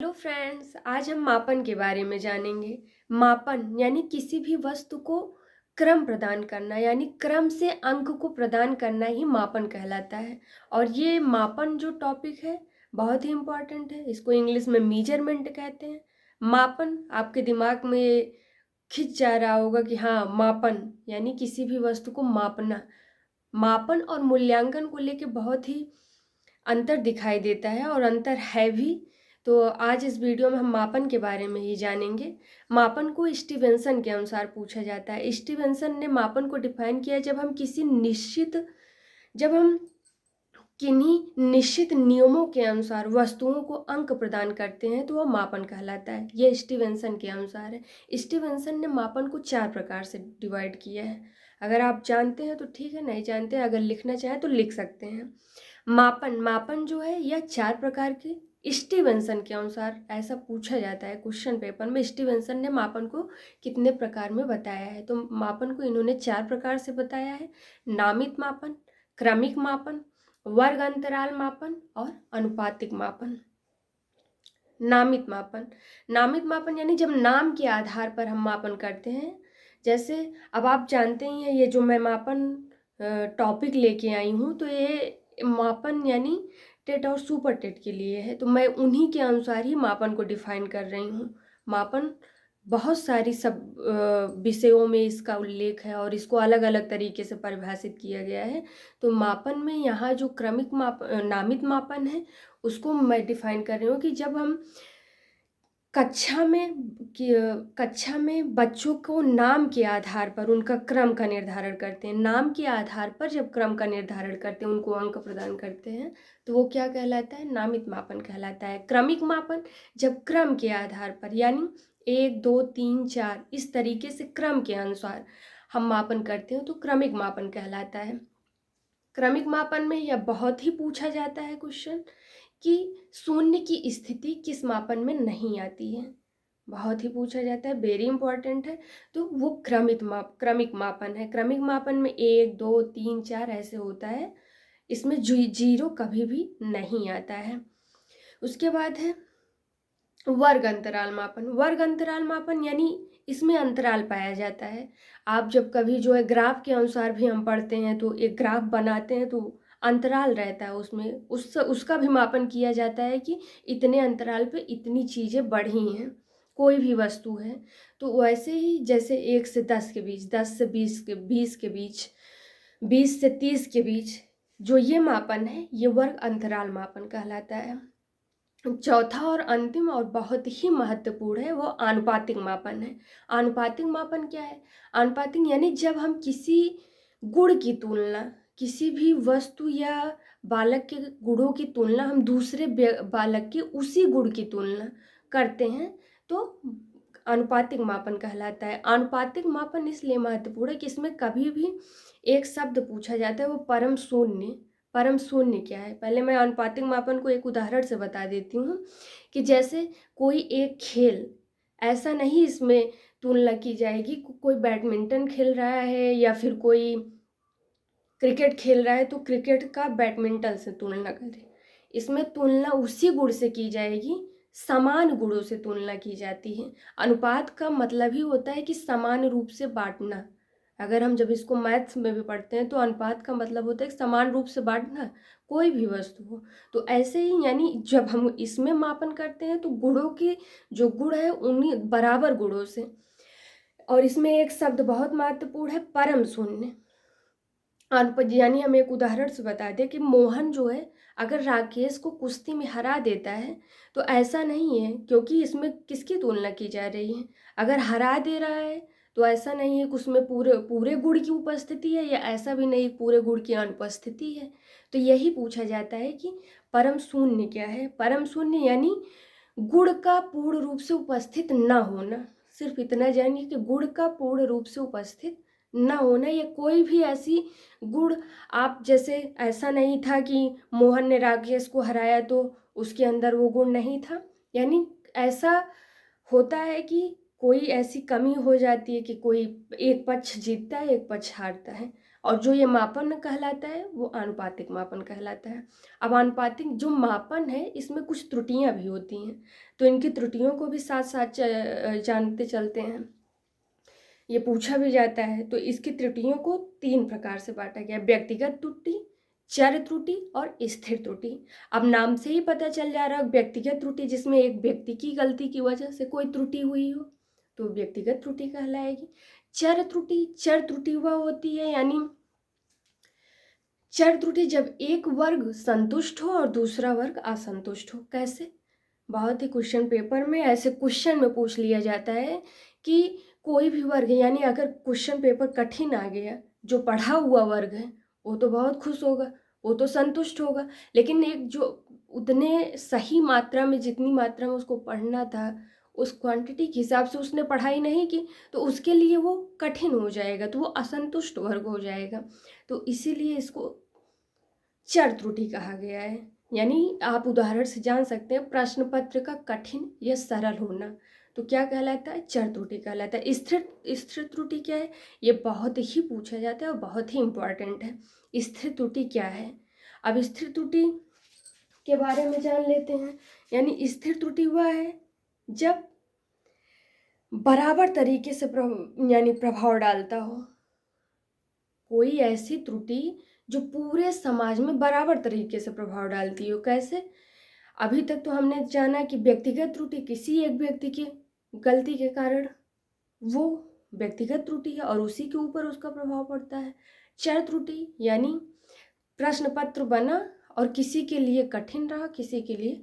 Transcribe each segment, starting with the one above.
Hello friends, आज हम मापन के बारे में जानेंगे। मापन यानी किसी भी वस्तु को क्रम प्रदान करना, यानी क्रम से अंक को प्रदान करना ही मापन कहलाता है। और ये मापन जो टॉपिक है बहुत ही इम्पोर्टेंट है। इसको इंग्लिश में मेजरमेंट कहते हैं। मापन आपके दिमाग में खिंच जा रहा होगा कि हाँ, मापन यानी किसी भी वस्तु को मापना। मापन और मूल्यांकन को लेके बहुत ही अंतर दिखाई देता है और अंतर है भी। तो आज इस वीडियो में हम मापन के बारे में ही जानेंगे। मापन को स्टीवेंसन के अनुसार पूछा जाता है। स्टीवेंसन ने मापन को डिफाइन किया जब हम किन्हीं निश्चित नियमों के अनुसार वस्तुओं को अंक प्रदान करते हैं तो वह मापन कहलाता है। यह स्टीवेंसन के अनुसार है। स्टीवेंसन ने मापन को 4 प्रकार से डिवाइड किया है। अगर आप जानते हैं तो ठीक है, नहीं जानते हैं अगर लिखना चाहें तो लिख सकते हैं। मापन जो है यह 4 प्रकार के स्टीवेंसन के अनुसार ऐसा पूछा जाता है क्वेश्चन पेपर में। स्टीवेंसन ने मापन को कितने प्रकार में बताया है, तो मापन को इन्होंने 4 प्रकार से बताया है। नामित मापन, क्रमिक मापन, वर्ग अंतराल मापन और अनुपातिक मापन। नामित मापन यानी जब नाम के आधार पर हम मापन करते हैं। जैसे अब आप जानते ही हैं, ये जो मैं मापन टॉपिक लेके आई हूँ तो ये मापन यानी टेट और सुपर टेट के लिए है, तो मैं उन्हीं के अनुसार ही मापन को डिफाइन कर रही हूँ। मापन बहुत सारी सब विषयों में इसका उल्लेख है और इसको अलग अलग तरीके से परिभाषित किया गया है। तो मापन में यहाँ जो नामित मापन है उसको मैं डिफाइन कर रही हूँ कि जब हम कक्षा में बच्चों को नाम के आधार पर उनका क्रम का निर्धारण करते हैं। नाम के आधार पर जब क्रम का निर्धारण करते हैं, उनको अंक प्रदान करते हैं, तो वो क्या कहलाता है? नामित मापन कहलाता है। क्रमिक मापन जब क्रम के आधार पर यानी 1 2 3 4 इस तरीके से क्रम के अनुसार हम मापन करते हैं तो क्रमिक मापन कहलाता है। क्रमिक मापन में यह बहुत ही पूछा जाता है क्वेश्चन कि शून्य की स्थिति किस मापन में नहीं आती है। बहुत ही पूछा जाता है, वेरी इंपॉर्टेंट है। तो वो क्रमिक मापन है। क्रमिक मापन में 1 2 3 4 ऐसे होता है, इसमें जीरो कभी भी नहीं आता है। उसके बाद है वर्ग अंतराल मापन। वर्ग अंतराल मापन यानी इसमें अंतराल पाया जाता है। आप जब कभी जो है ग्राफ के अनुसार भी हम पढ़ते हैं तो एक ग्राफ बनाते हैं तो अंतराल रहता है, उसमें उसका भी मापन किया जाता है कि इतने अंतराल पे इतनी चीज़ें बढ़ी हैं, कोई भी वस्तु है। तो वैसे ही जैसे 1 से 10 के बीच, 10 से 20 के बीच, 20 से 30 के बीच जो ये मापन है ये वर्ग अंतराल मापन कहलाता है। चौथा और अंतिम और बहुत ही महत्वपूर्ण है वो आनुपातिक मापन है। आनुपातिक मापन क्या है? आनुपातिक यानी जब हम किसी गुण की तुलना, किसी भी वस्तु या बालक के गुणों की तुलना हम दूसरे बालक के उसी गुण की तुलना करते हैं तो आनुपातिक मापन कहलाता है। आनुपातिक मापन इसलिए महत्वपूर्ण है कि इसमें कभी भी एक शब्द पूछा जाता है वो परम शून्य। परम शून्य क्या है? पहले मैं आनुपातिक मापन को एक उदाहरण से बता देती हूँ कि जैसे कोई एक खेल, ऐसा नहीं इसमें तुलना की जाएगी कोई बैडमिंटन खेल रहा है या फिर कोई क्रिकेट खेल रहा है तो क्रिकेट का बैडमिंटन से तुलना करें। इसमें तुलना उसी गुण से की जाएगी, समान गुणों से तुलना की जाती है। अनुपात का मतलब ही होता है कि समान रूप से बांटना। अगर हम जब इसको मैथ्स में भी पढ़ते हैं तो अनुपात का मतलब होता है कि समान रूप से बांटना कोई भी वस्तु हो। तो ऐसे ही यानी जब हम इसमें मापन करते हैं तो गुणों के जो गुण है उन्हीं बराबर गुणों से। और इसमें एक शब्द बहुत महत्वपूर्ण है, परम शून्य। यानी हम एक उदाहरण से बता दें कि मोहन जो है अगर राकेश को कुश्ती में हरा देता है तो ऐसा नहीं है, क्योंकि इसमें किसकी तुलना की जा रही है? अगर हरा दे रहा है तो ऐसा नहीं है कि उसमें पूरे पूरे गुण की उपस्थिति है या ऐसा भी नहीं पूरे गुण की अनुपस्थिति है। तो यही पूछा जाता है कि परम शून्य क्या है? परम शून्य यानी गुण का पूर्ण रूप से उपस्थित न होना। सिर्फ इतना जानिए कि गुण का पूर्ण रूप से उपस्थित न होना, या कोई भी ऐसी गुण आप जैसे ऐसा नहीं था कि मोहन ने राकेश को हराया तो उसके अंदर वो गुण नहीं था। यानी ऐसा होता है कि कोई ऐसी कमी हो जाती है कि कोई एक पक्ष जीतता है एक पक्ष हारता है और जो ये मापन कहलाता है वो आनुपातिक मापन कहलाता है। अब आनुपातिक जो मापन है इसमें कुछ त्रुटियां भी होती हैं, तो इनकी त्रुटियों को भी साथ साथ जानते चलते हैं। ये पूछा भी जाता है। तो इसकी त्रुटियों को 3 प्रकार से बांटा गया: व्यक्तिगत त्रुटि, चर त्रुटि और स्थिर त्रुटि। अब नाम से ही पता चल जा रहा है, व्यक्तिगत त्रुटि जिसमें एक व्यक्ति की गलती की वजह से कोई त्रुटि हुई हो तो व्यक्तिगत त्रुटि कहलाएगी। चर त्रुटि वह होती है, यानी चर त्रुटि जब एक वर्ग संतुष्ट हो और दूसरा वर्ग असंतुष्ट हो। कैसे? बहुत ही क्वेश्चन पेपर में ऐसे क्वेश्चन में पूछ लिया जाता है कि कोई भी वर्ग है, यानी अगर क्वेश्चन पेपर कठिन आ गया, जो पढ़ा हुआ वर्ग है वो तो बहुत खुश होगा, वो तो संतुष्ट होगा, लेकिन एक जो उतने सही मात्रा में, जितनी मात्रा में उसको पढ़ना था, उस क्वांटिटी के हिसाब से उसने पढ़ाई नहीं की, तो उसके लिए वो कठिन हो जाएगा, तो वो असंतुष्ट वर्ग हो जाएगा। तो इसीलिए इसको चर त्रुटि कहा गया है। यानी आप उदाहरण से जान सकते हैं प्रश्न पत्र का कठिन या सरल होना, तो क्या कहलाता है? चर त्रुटि कहलाता है। स्थिर त्रुटि क्या है? ये बहुत ही पूछा जाता है और बहुत ही इम्पॉर्टेंट है। स्थिर त्रुटि क्या है? अब स्थिर त्रुटि के बारे में जान लेते हैं। यानी स्थिर त्रुटि वह है जब बराबर तरीके से प्रभाव डालता हो। कोई ऐसी त्रुटि जो पूरे समाज में बराबर तरीके से प्रभाव डालती हो। कैसे? अभी तक तो हमने जाना कि व्यक्तिगत त्रुटि किसी एक व्यक्ति की गलती के कारण वो व्यक्तिगत त्रुटि है और उसी के ऊपर उसका प्रभाव पड़ता है। चर त्रुटि यानी प्रश्न पत्र बना और किसी के लिए कठिन रहा, किसी के लिए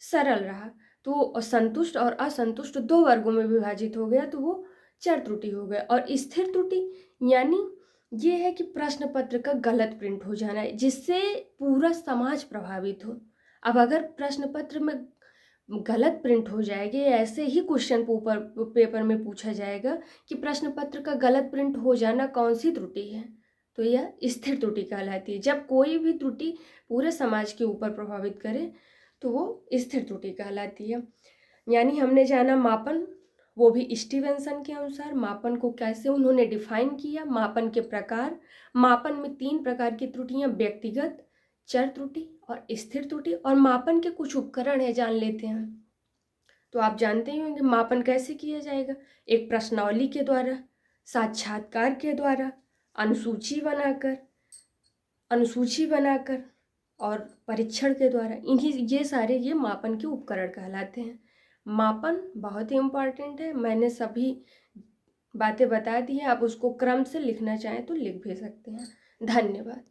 सरल रहा, तो संतुष्ट और असंतुष्ट 2 वर्गों में विभाजित हो गया, तो वो चर त्रुटि हो गया। और स्थिर त्रुटि यानी ये है कि प्रश्न पत्र का गलत प्रिंट हो जाना है, जिससे पूरा समाज प्रभावित हो। अब अगर प्रश्न पत्र में गलत प्रिंट हो जाएगी, ऐसे ही क्वेश्चन पेपर में पूछा जाएगा कि प्रश्न पत्र का गलत प्रिंट हो जाना कौन सी त्रुटि है, तो यह स्थिर त्रुटि कहलाती है। जब कोई भी त्रुटि पूरे समाज के ऊपर प्रभावित करे तो वो स्थिर त्रुटि कहलाती है। यानी हमने जाना मापन, वो भी स्टीवेंसन के अनुसार मापन को कैसे उन्होंने डिफाइन किया, मापन के प्रकार। मापन में 3 प्रकार की त्रुटियां: व्यक्तिगत, चर त्रुटि और स्थिर त्रुटि। और मापन के कुछ उपकरण है, जान लेते हैं। तो आप जानते ही होंगे मापन कैसे किया जाएगा: एक प्रश्नावली के द्वारा, साक्षात्कार के द्वारा, अनुसूची बनाकर और परीक्षण के द्वारा। ये सारे मापन के उपकरण कहलाते हैं। मापन बहुत ही इम्पॉर्टेंट है। मैंने सभी बातें बता दी हैं, आप उसको क्रम से लिखना चाहें तो लिख भी सकते हैं। धन्यवाद।